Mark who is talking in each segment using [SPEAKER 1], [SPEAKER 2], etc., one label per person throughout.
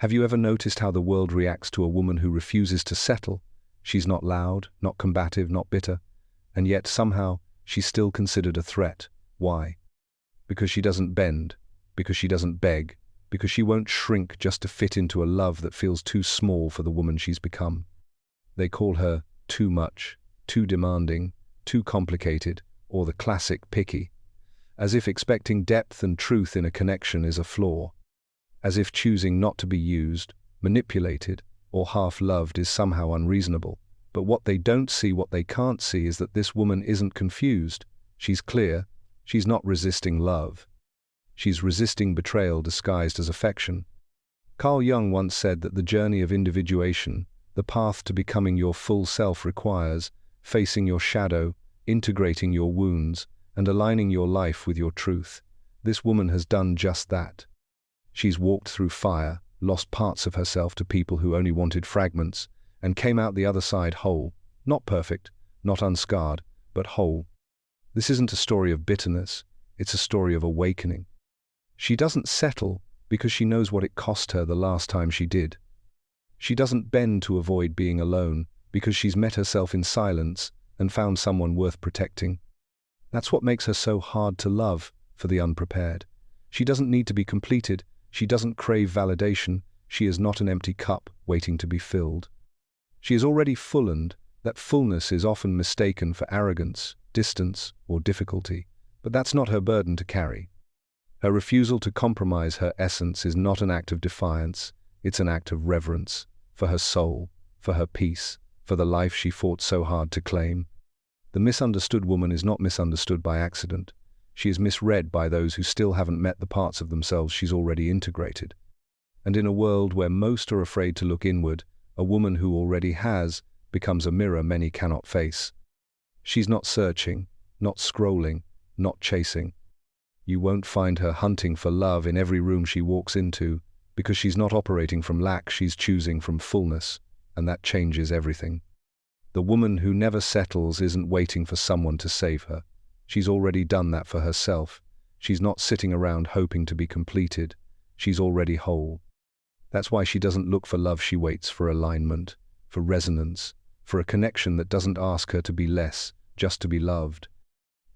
[SPEAKER 1] Have you ever noticed how the world reacts to a woman who refuses to settle? She's not loud, not combative, not bitter, and yet somehow she's still considered a threat. Why? Because she doesn't bend, because she doesn't beg, because she won't shrink just to fit into a love that feels too small for the woman she's become. They call her too much, too demanding, too complicated, or the classic picky, as if expecting depth and truth in a connection is a flaw, as if choosing not to be used, manipulated, or half-loved is somehow unreasonable. But what they don't see, what they can't see, is that this woman isn't confused. She's clear. She's not resisting love. She's resisting betrayal disguised as affection. Carl Jung once said that the journey of individuation, the path to becoming your full self, requires facing your shadow, integrating your wounds, and aligning your life with your truth. This woman has done just that. She's walked through fire, lost parts of herself to people who only wanted fragments, and came out the other side whole. Not perfect, not unscarred, but whole. This isn't a story of bitterness, it's a story of awakening. She doesn't settle because she knows what it cost her the last time she did. She doesn't bend to avoid being alone because she's met herself in silence and found someone worth protecting. That's what makes her so hard to love for the unprepared. She doesn't need to be completed. She doesn't crave validation. She is not an empty cup waiting to be filled. She is already full, and that fullness is often mistaken for arrogance, distance, or difficulty. But that's not her burden to carry. Her refusal to compromise her essence is not an act of defiance. It's an act of reverence for her soul, for her peace, for the life she fought so hard to claim. The misunderstood woman is not misunderstood by accident. She is misread by those who still haven't met the parts of themselves she's already integrated. And in a world where most are afraid to look inward, a woman who already has becomes a mirror many cannot face. She's not searching, not scrolling, not chasing. You won't find her hunting for love in every room she walks into, because she's not operating from lack, she's choosing from fullness, and that changes everything. The woman who never settles isn't waiting for someone to save her. She's already done that for herself. She's not sitting around hoping to be completed. She's already whole. That's why she doesn't look for love, she waits for alignment, for resonance, for a connection that doesn't ask her to be less, just to be loved.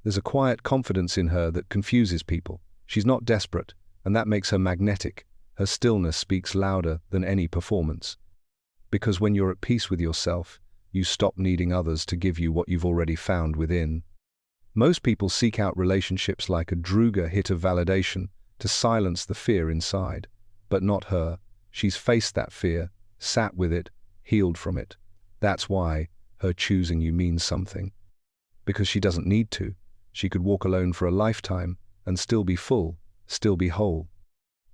[SPEAKER 1] There's a quiet confidence in her that confuses people. She's not desperate, and that makes her magnetic. Her stillness speaks louder than any performance. Because when you're at peace with yourself, you stop needing others to give you what you've already found within. Most people seek out relationships like a Druga hit of validation to silence the fear inside. But not her. She's faced that fear, sat with it, healed from it. That's why her choosing you means something. Because she doesn't need to. She could walk alone for a lifetime and still be full, still be whole.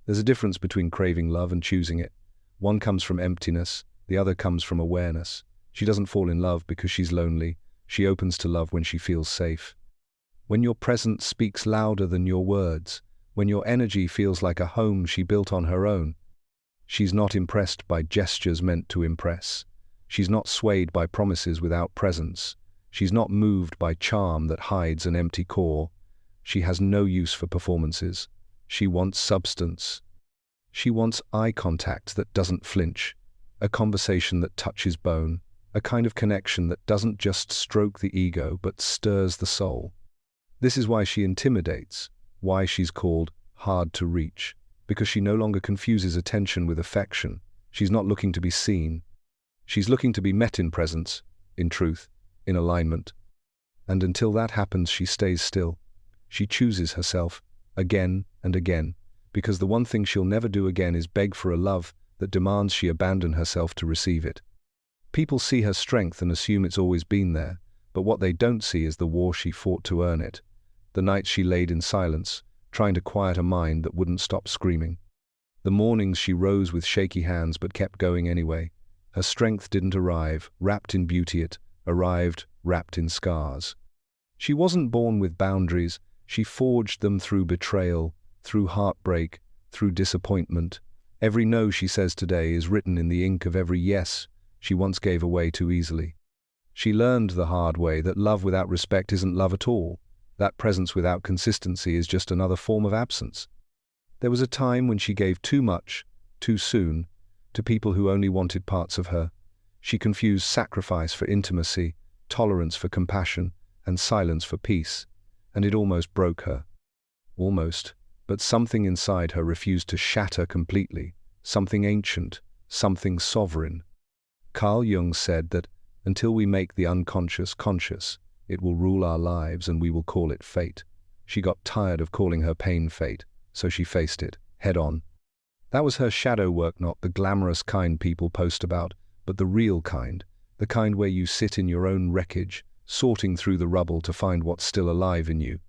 [SPEAKER 1] There's a difference between craving love and choosing it. One comes from emptiness, the other comes from awareness. She doesn't fall in love because she's lonely. She opens to love when she feels safe. When your presence speaks louder than your words, when your energy feels like a home she built on her own. She's not impressed by gestures meant to impress. She's not swayed by promises without presence. She's not moved by charm that hides an empty core. She has no use for performances. She wants substance. She wants eye contact that doesn't flinch, a conversation that touches bone, a kind of connection that doesn't just stroke the ego but stirs the soul. This is why she intimidates, why she's called hard to reach, because she no longer confuses attention with affection. She's not looking to be seen. She's looking to be met in presence, in truth, in alignment. And until that happens, she stays still. She chooses herself again and again, because the one thing she'll never do again is beg for a love that demands she abandon herself to receive it. People see her strength and assume it's always been there, but what they don't see is the war she fought to earn it. The nights she laid in silence, trying to quiet a mind that wouldn't stop screaming. The mornings she rose with shaky hands but kept going anyway. Her strength didn't arrive, wrapped in beauty, it arrived, wrapped in scars. She wasn't born with boundaries, she forged them through betrayal, through heartbreak, through disappointment. Every no she says today is written in the ink of every yes she once gave away too easily. She learned the hard way that love without respect isn't love at all. That presence without consistency is just another form of absence. There was a time when she gave too much, too soon, to people who only wanted parts of her. She confused sacrifice for intimacy, tolerance for compassion, and silence for peace, and it almost broke her. Almost, but something inside her refused to shatter completely, something ancient, something sovereign. Carl Jung said that until we make the unconscious conscious, it will rule our lives and we will call it fate. She got tired of calling her pain fate, so she faced it, head on. That was her shadow work, not the glamorous kind people post about, but the real kind, the kind where you sit in your own wreckage, sorting through the rubble to find what's still alive in you.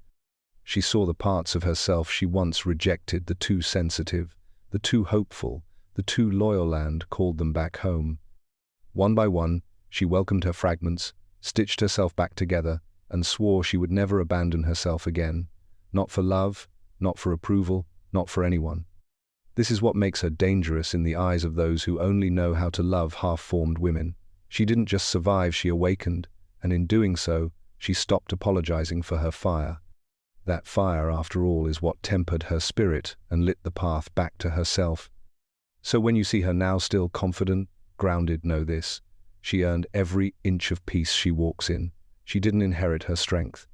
[SPEAKER 1] She saw the parts of herself she once rejected, the too sensitive, the too hopeful, the too loyal, and called them back home. One by one, she welcomed her fragments, stitched herself back together, and swore she would never abandon herself again. Not for love, not for approval, not for anyone. This is what makes her dangerous in the eyes of those who only know how to love half-formed women. She didn't just survive, she awakened, and in doing so, she stopped apologizing for her fire. That fire, after all, is what tempered her spirit and lit the path back to herself. So when you see her now still confident, grounded, know this: she earned every inch of peace she walks in. She didn't inherit her strength.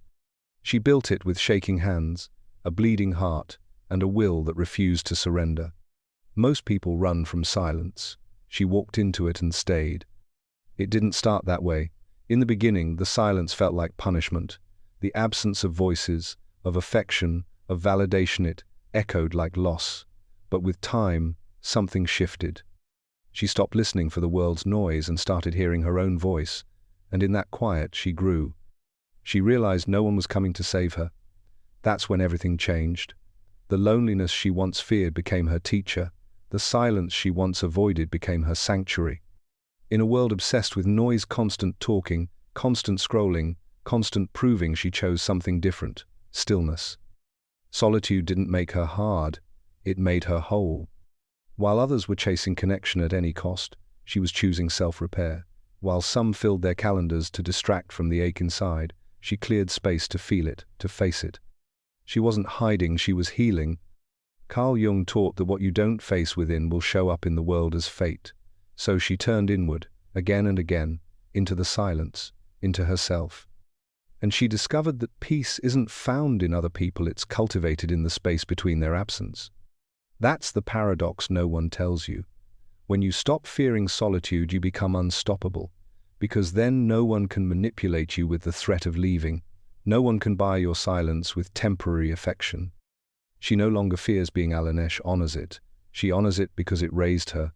[SPEAKER 1] She built it with shaking hands, a bleeding heart, and a will that refused to surrender. Most people run from silence. She walked into it and stayed. It didn't start that way. In the beginning, the silence felt like punishment. The absence of voices, of affection, of validation, it echoed like loss. But with time, something shifted. She stopped listening for the world's noise and started hearing her own voice, and in that quiet she grew. She realized no one was coming to save her. That's when everything changed. The loneliness she once feared became her teacher. The silence she once avoided became her sanctuary. In a world obsessed with noise, constant talking, constant scrolling, constant proving, she chose something different: stillness. Solitude didn't make her hard, it made her whole. While others were chasing connection at any cost, she was choosing self-repair. While some filled their calendars to distract from the ache inside, she cleared space to feel it, to face it. She wasn't hiding, she was healing. Carl Jung taught that what you don't face within will show up in the world as fate. So she turned inward, again and again, into the silence, into herself. And she discovered that peace isn't found in other people, it's cultivated in the space between their absence. That's the paradox no one tells you. When you stop fearing solitude, you become unstoppable, because then no one can manipulate you with the threat of leaving. No one can buy your silence with temporary affection. She no longer fears being alone, honors it. She honors it because it raised her.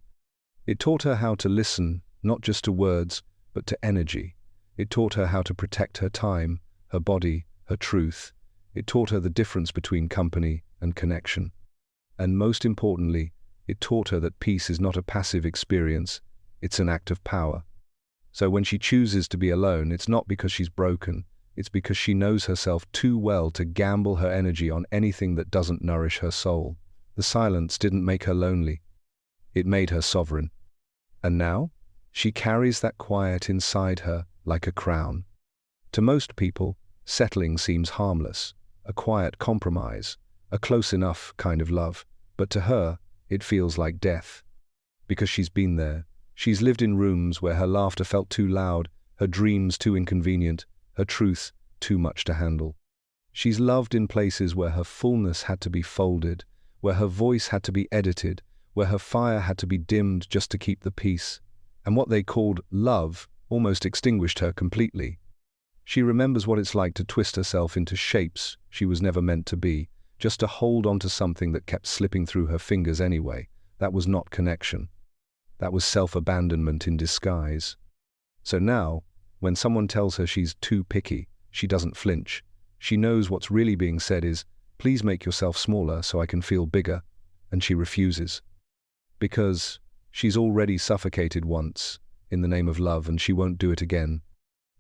[SPEAKER 1] It taught her how to listen, not just to words, but to energy. It taught her how to protect her time, her body, her truth. It taught her the difference between company and connection. And most importantly, it taught her that peace is not a passive experience, it's an act of power. So when she chooses to be alone, it's not because she's broken, it's because she knows herself too well to gamble her energy on anything that doesn't nourish her soul. The silence didn't make her lonely, it made her sovereign. And now, she carries that quiet inside her like a crown. To most people, settling seems harmless, a quiet compromise, a close enough kind of love. But to her, it feels like death. Because she's been there. She's lived in rooms where her laughter felt too loud, her dreams too inconvenient, her truth too much to handle. She's loved in places where her fullness had to be folded, where her voice had to be edited, where her fire had to be dimmed just to keep the peace. And what they called love almost extinguished her completely. She remembers what it's like to twist herself into shapes she was never meant to be, just to hold on to something that kept slipping through her fingers anyway. That was not connection. That was self-abandonment in disguise. So now, when someone tells her she's too picky, she doesn't flinch. She knows what's really being said is, please make yourself smaller so I can feel bigger, and she refuses. Because she's already suffocated once in the name of love, and she won't do it again.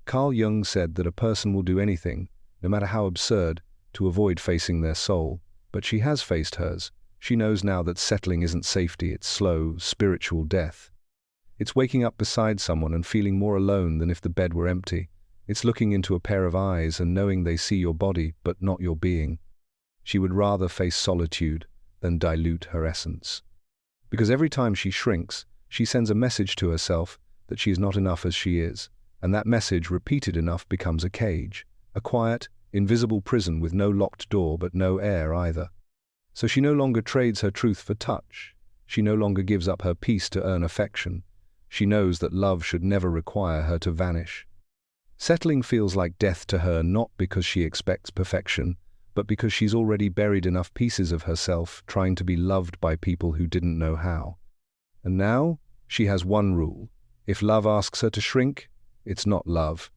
[SPEAKER 1] Carl Jung said that a person will do anything, no matter how absurd, to avoid facing their soul, but she has faced hers. She knows now that settling isn't safety, it's slow, spiritual death. It's waking up beside someone and feeling more alone than if the bed were empty. It's looking into a pair of eyes and knowing they see your body but not your being. She would rather face solitude than dilute her essence. Because every time she shrinks, She sends a message to herself that she is not enough as she is, and that message, repeated enough, becomes a cage, a quiet, invisible prison with no locked door but no air either. So she no longer trades her truth for touch. She no longer gives up her peace to earn affection. She knows that love should never require her to vanish. Settling feels like death to her, not because she expects perfection, but because she's already buried enough pieces of herself trying to be loved by people who didn't know how. And now she has one rule: if love asks her to shrink, it's not love.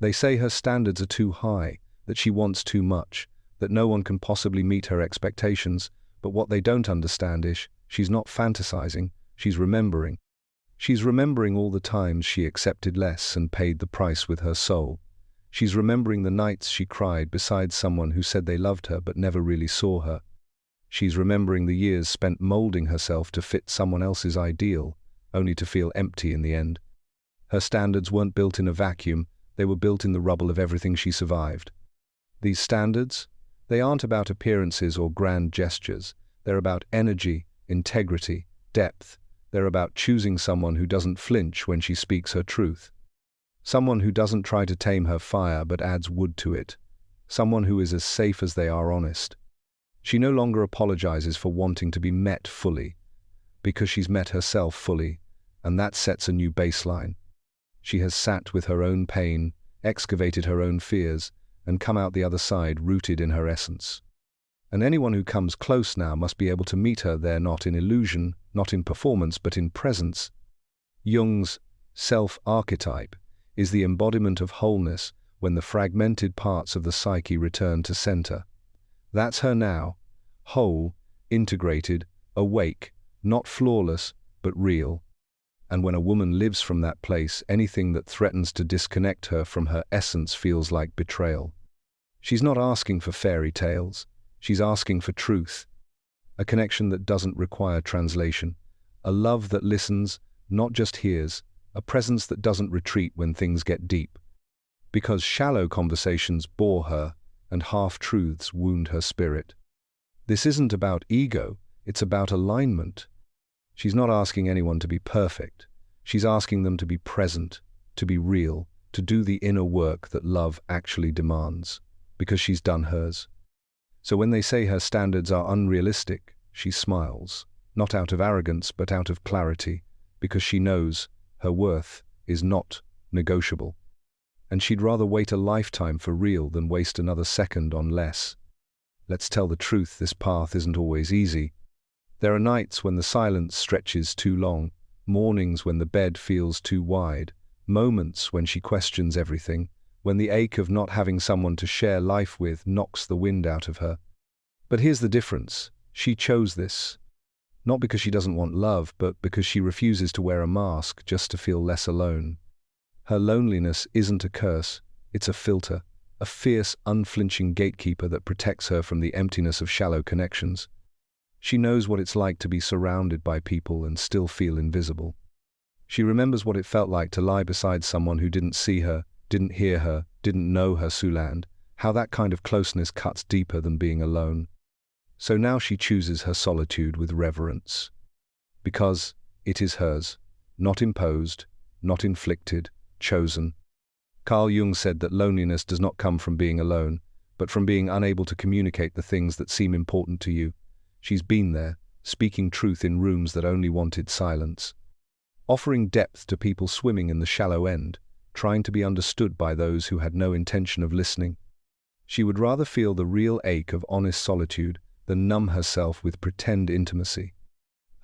[SPEAKER 1] They say her standards are too high, that she wants too much, that no one can possibly meet her expectations, but what they don't understand is she's not fantasizing, she's remembering. She's remembering all the times she accepted less and paid the price with her soul. She's remembering the nights she cried beside someone who said they loved her but never really saw her. She's remembering the years spent molding herself to fit someone else's ideal, only to feel empty in the end. Her standards weren't built in a vacuum, they were built in the rubble of everything she survived. These standards, they aren't about appearances or grand gestures. They're about energy, integrity, depth. They're about choosing someone who doesn't flinch when she speaks her truth. Someone who doesn't try to tame her fire but adds wood to it. Someone who is as safe as they are honest. She no longer apologizes for wanting to be met fully, because she's met herself fully, and that sets a new baseline. She has sat with her own pain, excavated her own fears, and come out the other side rooted in her essence. And anyone who comes close now must be able to meet her there, not in illusion, not in performance, but in presence. Jung's self-archetype is the embodiment of wholeness when the fragmented parts of the psyche return to center. That's her now, whole, integrated, awake, not flawless, but real. And when a woman lives from that place, anything that threatens to disconnect her from her essence feels like betrayal. She's not asking for fairy tales. She's asking for truth. A connection that doesn't require translation. A love that listens, not just hears. A presence that doesn't retreat when things get deep. Because shallow conversations bore her, and half-truths wound her spirit. This isn't about ego, it's about alignment. She's not asking anyone to be perfect. She's asking them to be present, to be real, to do the inner work that love actually demands, because she's done hers. So when they say her standards are unrealistic, she smiles, not out of arrogance but out of clarity, because she knows her worth is not negotiable. And she'd rather wait a lifetime for real than waste another second on less. Let's tell the truth, this path isn't always easy. There are nights when the silence stretches too long, mornings when the bed feels too wide, moments when she questions everything, when the ache of not having someone to share life with knocks the wind out of her. But here's the difference. She chose this. Not because she doesn't want love, but because she refuses to wear a mask just to feel less alone. Her loneliness isn't a curse, it's a filter, a fierce, unflinching gatekeeper that protects her from the emptiness of shallow connections. She knows what it's like to be surrounded by people and still feel invisible. She remembers what it felt like to lie beside someone who didn't see her, didn't hear her, didn't know her Suland, how that kind of closeness cuts deeper than being alone. So now she chooses her solitude with reverence. Because it is hers, not imposed, not inflicted, chosen. Carl Jung said that loneliness does not come from being alone, but from being unable to communicate the things that seem important to you. She's been there, speaking truth in rooms that only wanted silence. Offering depth to people swimming in the shallow end, trying to be understood by those who had no intention of listening. She would rather feel the real ache of honest solitude than numb herself with pretend intimacy.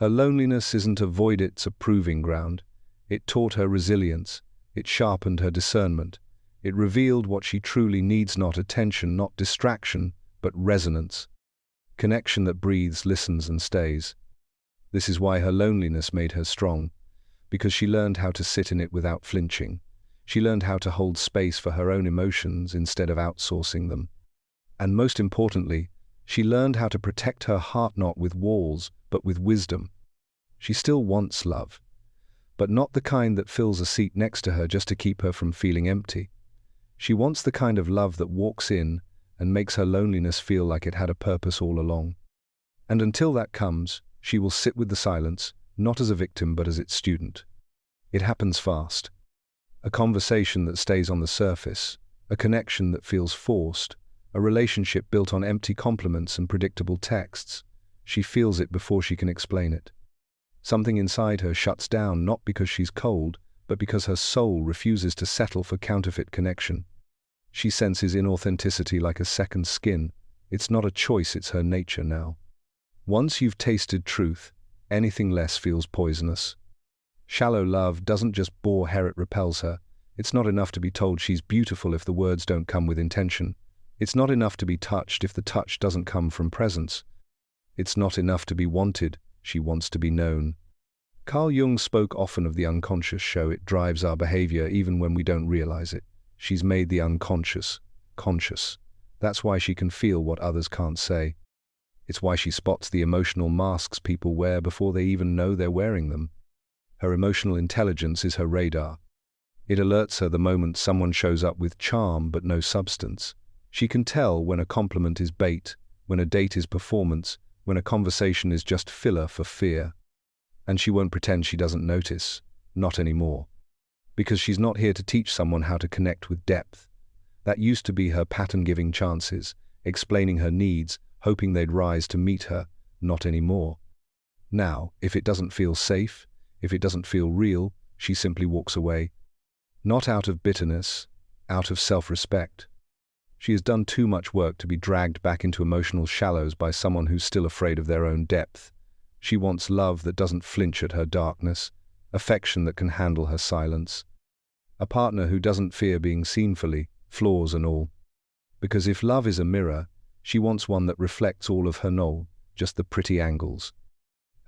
[SPEAKER 1] Her loneliness isn't a void, it's a proving ground. It taught her resilience. It sharpened her discernment. It revealed what she truly needs, not attention, not distraction, but resonance. Connection that breathes, listens, and stays. This is why her loneliness made her strong, because she learned how to sit in it without flinching. She learned how to hold space for her own emotions instead of outsourcing them. And most importantly, she learned how to protect her heart not with walls, but with wisdom. She still wants love, but not the kind that fills a seat next to her just to keep her from feeling empty. She wants the kind of love that walks in and makes her loneliness feel like it had a purpose all along. And until that comes, she will sit with the silence, not as a victim but as its student. It happens fast. A conversation that stays on the surface, a connection that feels forced, a relationship built on empty compliments and predictable texts. She feels it before she can explain it. Something inside her shuts down not because she's cold, but because her soul refuses to settle for counterfeit connection. She senses inauthenticity like a second skin. It's not a choice, it's her nature now. Once you've tasted truth, anything less feels poisonous. Shallow love doesn't just bore her, it repels her. It's not enough to be told she's beautiful if the words don't come with intention. It's not enough to be touched if the touch doesn't come from presence. It's not enough to be wanted, she wants to be known. Carl Jung spoke often of the unconscious show. It drives our behavior even when we don't realize it. She's made the unconscious conscious. That's why she can feel what others can't say. It's why she spots the emotional masks people wear before they even know they're wearing them. Her emotional intelligence is her radar. It alerts her the moment someone shows up with charm but no substance. She can tell when a compliment is bait, when a date is performance, when a conversation is just filler for fear. And she won't pretend she doesn't notice. Not anymore. Because she's not here to teach someone how to connect with depth. That used to be her pattern-giving chances, explaining her needs, hoping they'd rise to meet her. Not anymore. Now, if it doesn't feel safe, if it doesn't feel real, she simply walks away. Not out of bitterness, out of self-respect. She has done too much work to be dragged back into emotional shallows by someone who's still afraid of their own depth. She wants love that doesn't flinch at her darkness, affection that can handle her silence. A partner who doesn't fear being seen fully, flaws and all. Because if love is a mirror, she wants one that reflects all of her knoll, just the pretty angles.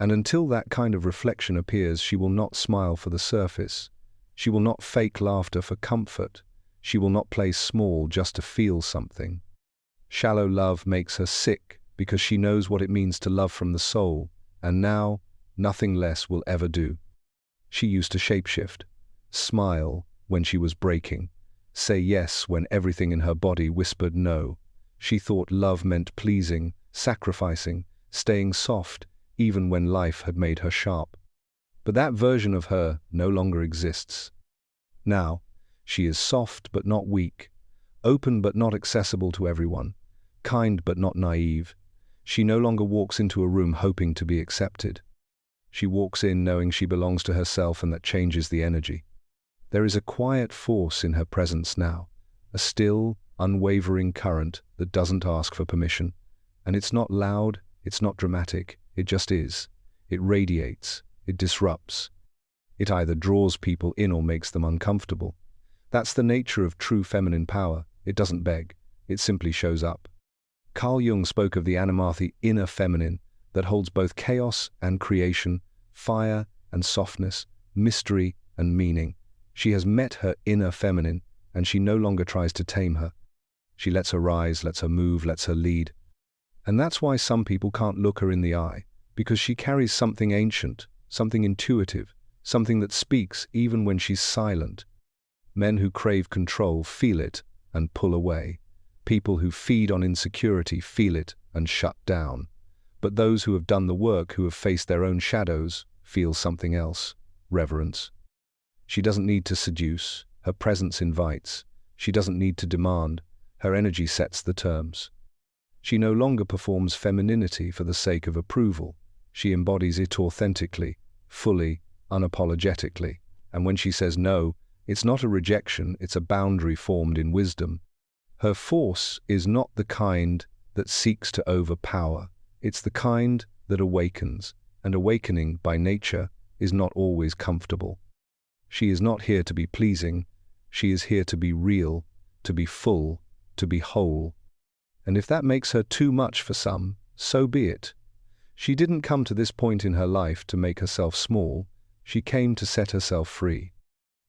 [SPEAKER 1] And until that kind of reflection appears, she will not smile for the surface. She will not fake laughter for comfort. She will not play small just to feel something. Shallow love makes her sick because she knows what it means to love from the soul, and now nothing less will ever do. She used to shapeshift, smile when she was breaking, say yes when everything in her body whispered no. She thought love meant pleasing, sacrificing, staying soft, even when life had made her sharp. But that version of her no longer exists. Now, she is soft but not weak, open but not accessible to everyone, kind but not naive. She no longer walks into a room hoping to be accepted. She walks in knowing she belongs to herself, and that changes the energy. There is a quiet force in her presence now, a still, unwavering current that doesn't ask for permission. And it's not loud, it's not dramatic, it just is. It radiates, it disrupts. It either draws people in or makes them uncomfortable. That's the nature of true feminine power. It doesn't beg, it simply shows up. Carl Jung spoke of the animarchy inner feminine that holds both chaos and creation, fire and softness, mystery and meaning. She has met her inner feminine, and she no longer tries to tame her. She lets her rise, lets her move, lets her lead. And that's why some people can't look her in the eye, because she carries something ancient, something intuitive, something that speaks even when she's silent. Men who crave control feel it and pull away. People who feed on insecurity feel it and shut down. But those who have done the work, who have faced their own shadows, feel something else, reverence. She doesn't need to seduce, her presence invites. She doesn't need to demand, her energy sets the terms. She no longer performs femininity for the sake of approval. She embodies it authentically, fully, unapologetically. And when she says no, it's not a rejection, it's a boundary formed in wisdom. Her force is not the kind that seeks to overpower. It's the kind that awakens, and awakening, by nature, is not always comfortable. She is not here to be pleasing. She is here to be real, to be full, to be whole. And if that makes her too much for some, so be it. She didn't come to this point in her life to make herself small. She came to set herself free.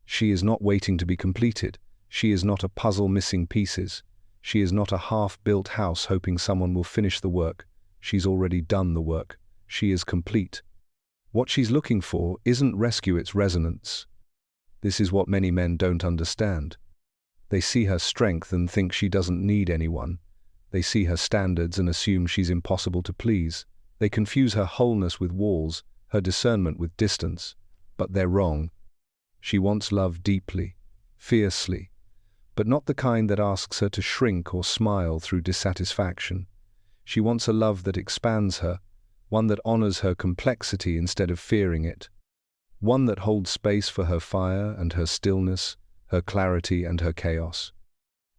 [SPEAKER 1] She is not waiting to be completed. She is not a puzzle missing pieces. She is not a half-built house hoping someone will finish the work. She's already done the work. She is complete. What she's looking for isn't rescue, it's resonance. This is what many men don't understand. They see her strength and think she doesn't need anyone. They see her standards and assume she's impossible to please. They confuse her wholeness with walls her discernment with distance, but they're wrong. She wants love deeply, fiercely, but not the kind that asks her to shrink or smile through dissatisfaction. She wants a love that expands her, one that honors her complexity instead of fearing it, one that holds space for her fire and her stillness, her clarity and her chaos.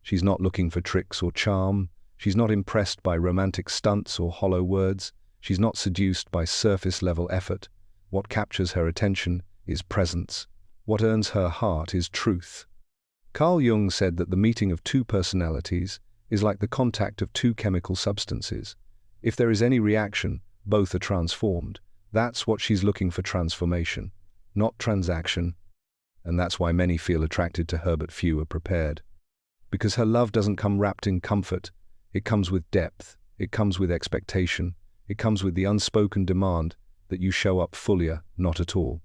[SPEAKER 1] She's not looking for tricks or charm. She's not impressed by romantic stunts or hollow words. She's not seduced by surface-level effort. What captures her attention is presence. What earns her heart is truth. Carl Jung said that the meeting of two personalities is like the contact of two chemical substances. If there is any reaction, both are transformed. That's what she's looking for: transformation, not transaction. And that's why many feel attracted to her but few are prepared. Because her love doesn't come wrapped in comfort. It comes with depth. It comes with expectation. It comes with the unspoken demand that you show up fully, not at all.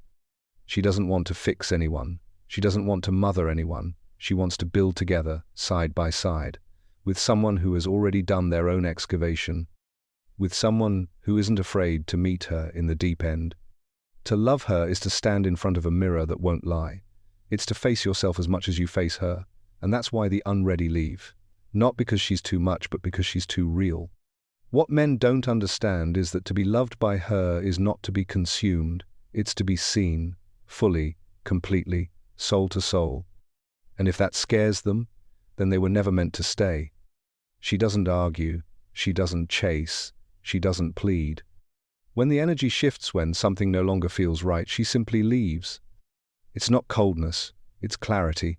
[SPEAKER 1] She doesn't want to fix anyone. She doesn't want to mother anyone. She wants to build together, side by side, with someone who has already done their own excavation, with someone who isn't afraid to meet her in the deep end. To love her is to stand in front of a mirror that won't lie. It's to face yourself as much as you face her, and that's why the unready leave. Not because she's too much, but because she's too real. What men don't understand is that to be loved by her is not to be consumed, it's to be seen, fully, completely, soul to soul. And if that scares them, then they were never meant to stay. She doesn't argue, she doesn't chase, she doesn't plead. When the energy shifts, when something no longer feels right, she simply leaves. It's not coldness, it's clarity.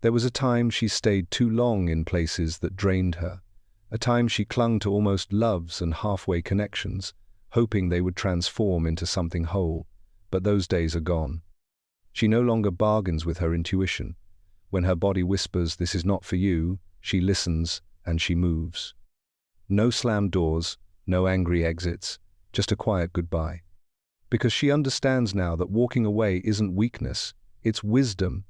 [SPEAKER 1] There was a time she stayed too long in places that drained her, a time she clung to almost loves and halfway connections, hoping they would transform into something whole, but those days are gone. She no longer bargains with her intuition. When her body whispers, "This is not for you," she listens and she moves. No slammed doors, no angry exits, just a quiet goodbye. Because she understands now that walking away isn't weakness, it's wisdom.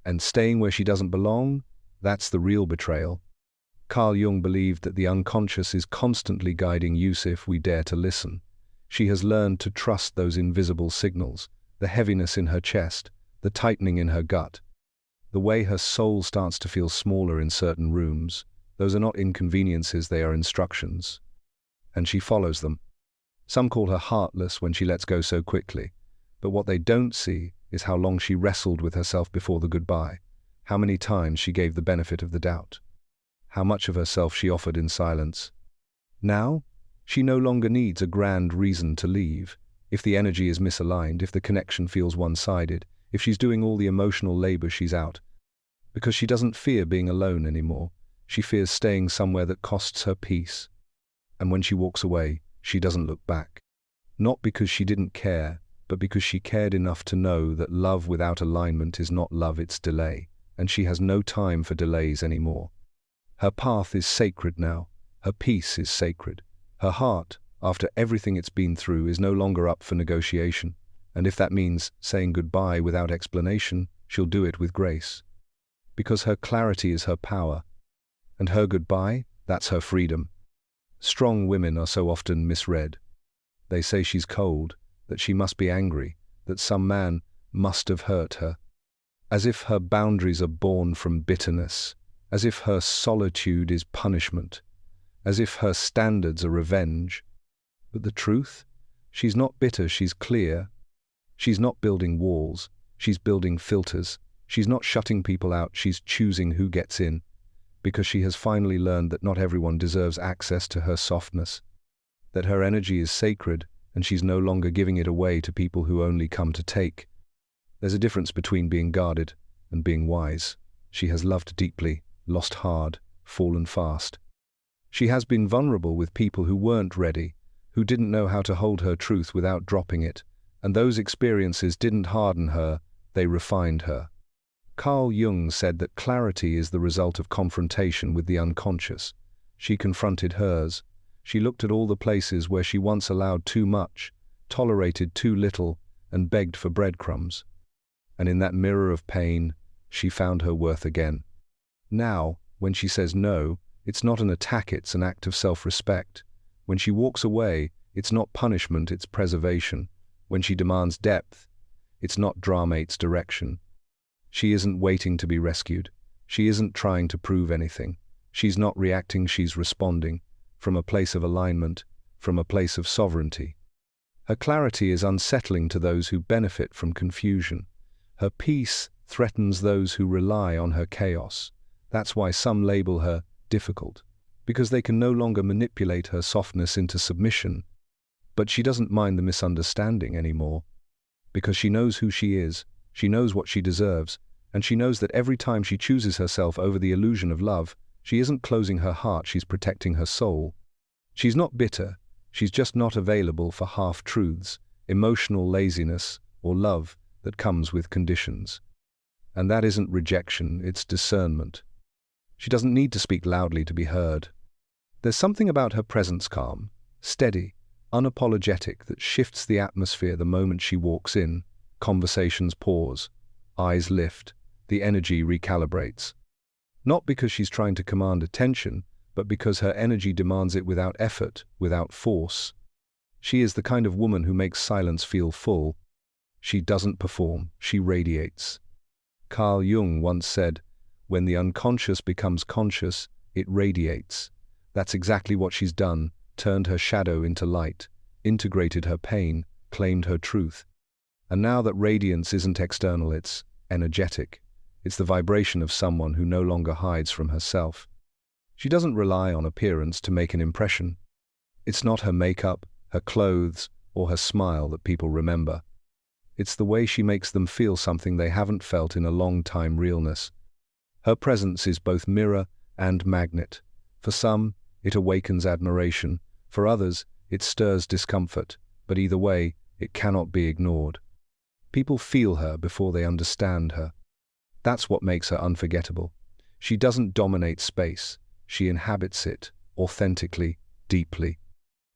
[SPEAKER 1] And staying where she doesn't belong, that's the real betrayal. Carl Jung believed that the unconscious is constantly guiding use if we dare to listen. She has learned to trust those invisible signals, the heaviness in her chest, the tightening in her gut, the way her soul starts to feel smaller in certain rooms. Those are not inconveniences, they are instructions. And she follows them. Some call her heartless when she lets go so quickly, but what they don't see is how long she wrestled with herself before the goodbye, how many times she gave the benefit of the doubt, how much of herself she offered in silence. Now, she no longer needs a grand reason to leave. If the energy is misaligned, if the connection feels one-sided, if she's doing all the emotional labor, she's out. Because she doesn't fear being alone anymore. She fears staying somewhere that costs her peace. And when she walks away, she doesn't look back. Not because she didn't care, but because she cared enough to know that love without alignment is not love, it's delay. And she has no time for delays anymore. Her path is sacred now. Her peace is sacred. Her heart, after everything it's been through, is no longer up for negotiation. And if that means saying goodbye without explanation, she'll do it with grace. Because her clarity is her power. And her goodbye, that's her freedom. Strong women are so often misread. They say she's cold, that she must be angry, that some man must have hurt her. As if her boundaries are born from bitterness, as if her solitude is punishment, as if her standards are revenge. But the truth? She's not bitter, she's clear. She's not building walls, she's building filters. She's not shutting people out, she's choosing who gets in. Because she has finally learned that not everyone deserves access to her softness, that her energy is sacred and she's no longer giving it away to people who only come to take. There's a difference between being guarded and being wise. She has loved deeply, lost hard, fallen fast. She has been vulnerable with people who weren't ready, who didn't know how to hold her truth without dropping it, and those experiences didn't harden her, they refined her. Carl Jung said that clarity is the result of confrontation with the unconscious. She confronted hers. She looked at all the places where she once allowed too much, tolerated too little, and begged for breadcrumbs. And in that mirror of pain, she found her worth again. Now, when she says no, it's not an attack, it's an act of self-respect. When she walks away, it's not punishment, it's preservation. When she demands depth, it's not drama, it's direction. She isn't waiting to be rescued. She isn't trying to prove anything. She's not reacting, she's responding, from a place of alignment, from a place of sovereignty. Her clarity is unsettling to those who benefit from confusion. Her peace threatens those who rely on her chaos. That's why some label her difficult, because they can no longer manipulate her softness into submission. But she doesn't mind the misunderstanding anymore, because she knows who she is, she knows what she deserves, and she knows that every time she chooses herself over the illusion of love, she isn't closing her heart, she's protecting her soul. She's not bitter, she's just not available for half-truths, emotional laziness, or love that comes with conditions. And that isn't rejection, it's discernment. She doesn't need to speak loudly to be heard. There's something about her presence, calm, steady, unapologetic, that shifts the atmosphere the moment she walks in. Conversations pause, eyes lift, the energy recalibrates. Not because she's trying to command attention, but because her energy demands it without effort, without force. She is the kind of woman who makes silence feel full. She doesn't perform, she radiates. Carl Jung once said, "When the unconscious becomes conscious, it radiates." That's exactly what she's done, turned her shadow into light, integrated her pain, claimed her truth. And now that radiance isn't external, it's energetic. It's the vibration of someone who no longer hides from herself. She doesn't rely on appearance to make an impression. It's not her makeup, her clothes, or her smile that people remember. It's the way she makes them feel something they haven't felt in a long time, realness. Her presence is both mirror and magnet. For some, it awakens admiration. For others, it stirs discomfort. But either way, it cannot be ignored. People feel her before they understand her. That's what makes her unforgettable. She doesn't dominate space. She inhabits it, authentically, deeply.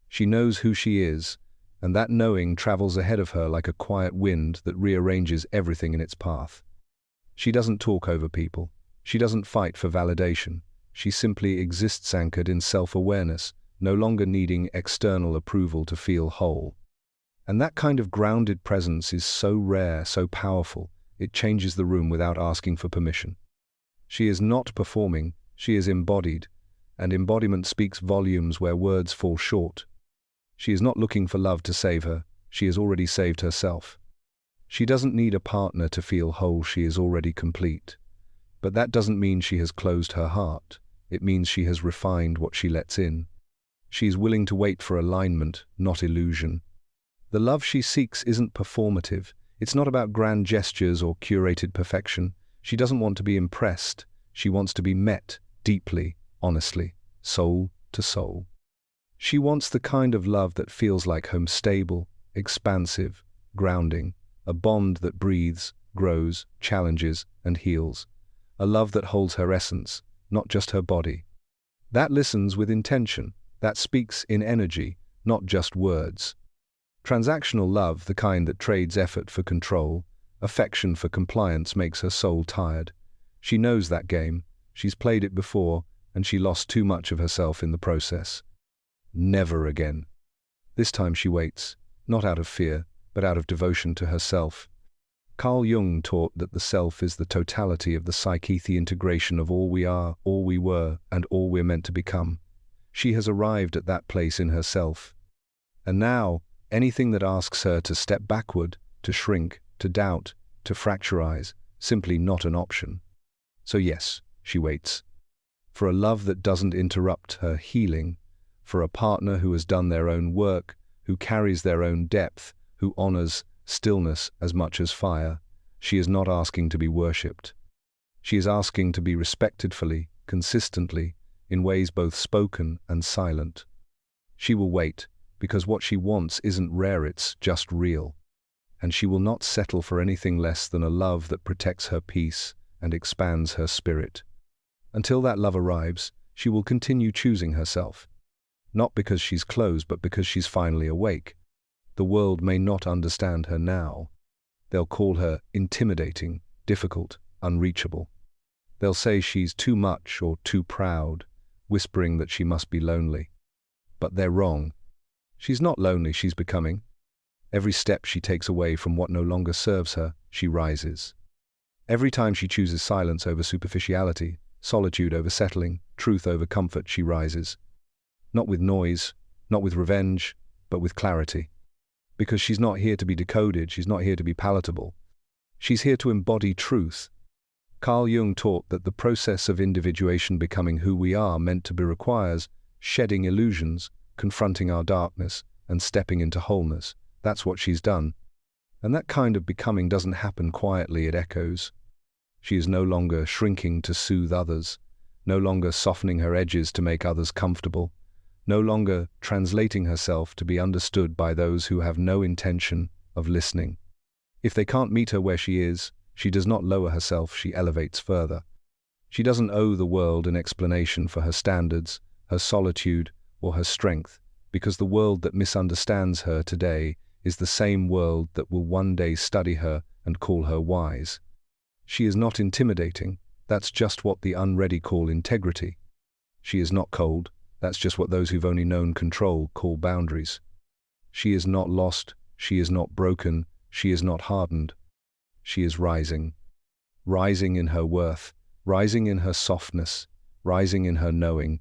[SPEAKER 1] She knows who she is, and that knowing travels ahead of her like a quiet wind that rearranges everything in its path. She doesn't talk over people. She doesn't fight for validation. She simply exists anchored in self-awareness, no longer needing external approval to feel whole. And that kind of grounded presence is so rare, so powerful, it changes the room without asking for permission. She is not performing, she is embodied, and embodiment speaks volumes where words fall short. She is not looking for love to save her, she has already saved herself. She doesn't need a partner to feel whole, she is already complete. But that doesn't mean she has closed her heart, it means she has refined what she lets in. She is willing to wait for alignment, not illusion. The love she seeks isn't performative, it's not about grand gestures or curated perfection. She doesn't want to be impressed, she wants to be met, deeply, honestly, soul to soul. She wants the kind of love that feels like home, stable, expansive, grounding, a bond that breathes, grows, challenges, and heals. A love that holds her essence, not just her body. That listens with intention, that speaks in energy, not just words. Transactional love, the kind that trades effort for control, affection for compliance, makes her soul tired. She knows that game, she's played it before, and she lost too much of herself in the process. Never again. This time she waits, not out of fear, but out of devotion to herself. Carl Jung taught that the self is the totality of the psyche, the integration of all we are, all we were, and all we're meant to become. She has arrived at that place in herself. And now, anything that asks her to step backward, to shrink, to doubt, to fracturize, simply not an option. So yes, she waits. For a love that doesn't interrupt her healing, for a partner who has done their own work, who carries their own depth, who honors stillness as much as fire. She is not asking to be worshipped. She is asking to be respected fully, consistently, in ways both spoken and silent. She will wait, because what she wants isn't rare, it's just real. And she will not settle for anything less than a love that protects her peace and expands her spirit. Until that love arrives, she will continue choosing herself. Not because she's closed, but because she's finally awake. The world may not understand her now. They'll call her intimidating, difficult, unreachable. They'll say she's too much or too proud, whispering that she must be lonely. But they're wrong. She's not lonely, she's becoming. Every step she takes away from what no longer serves her, she rises. Every time she chooses silence over superficiality, solitude over settling, truth over comfort, she rises. Not with noise, not with revenge, but with clarity. Because she's not here to be decoded, she's not here to be palatable. She's here to embody truth. Carl Jung taught that the process of individuation becoming who we are meant to be requires shedding illusions, confronting our darkness, and stepping into wholeness. That's what she's done. And that kind of becoming doesn't happen quietly, it echoes. She is no longer shrinking to soothe others, no longer softening her edges to make others comfortable, no longer translating herself to be understood by those who have no intention of listening. If they can't meet her where she is, she does not lower herself, she elevates further. She doesn't owe the world an explanation for her standards, her solitude, or her strength, because the world that misunderstands her today is the same world that will one day study her and call her wise. She is not intimidating, that's just what the unready call integrity. She is not cold, that's just what those who've only known control call boundaries. She is not lost, she is not broken, she is not hardened. She is rising. Rising in her worth, rising in her softness, rising in her knowing.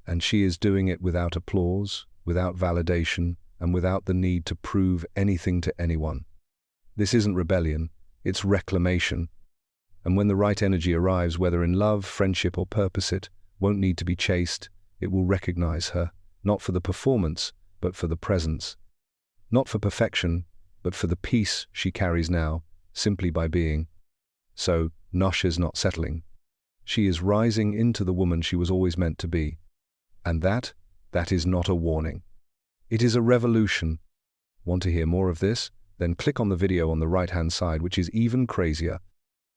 [SPEAKER 1] And she is doing it without applause, without validation, and without the need to prove anything to anyone. This isn't rebellion, it's reclamation. And when the right energy arrives, whether in love, friendship, or purpose, it won't need to be chased. It will recognize her, not for the performance, but for the presence. Not for perfection, but for the peace she carries now, simply by being. So, Nosh is not settling. She is rising into the woman she was always meant to be. And that is not a warning. It is a revolution. Want to hear more of this? Then click on the video on the right-hand side, which is even crazier.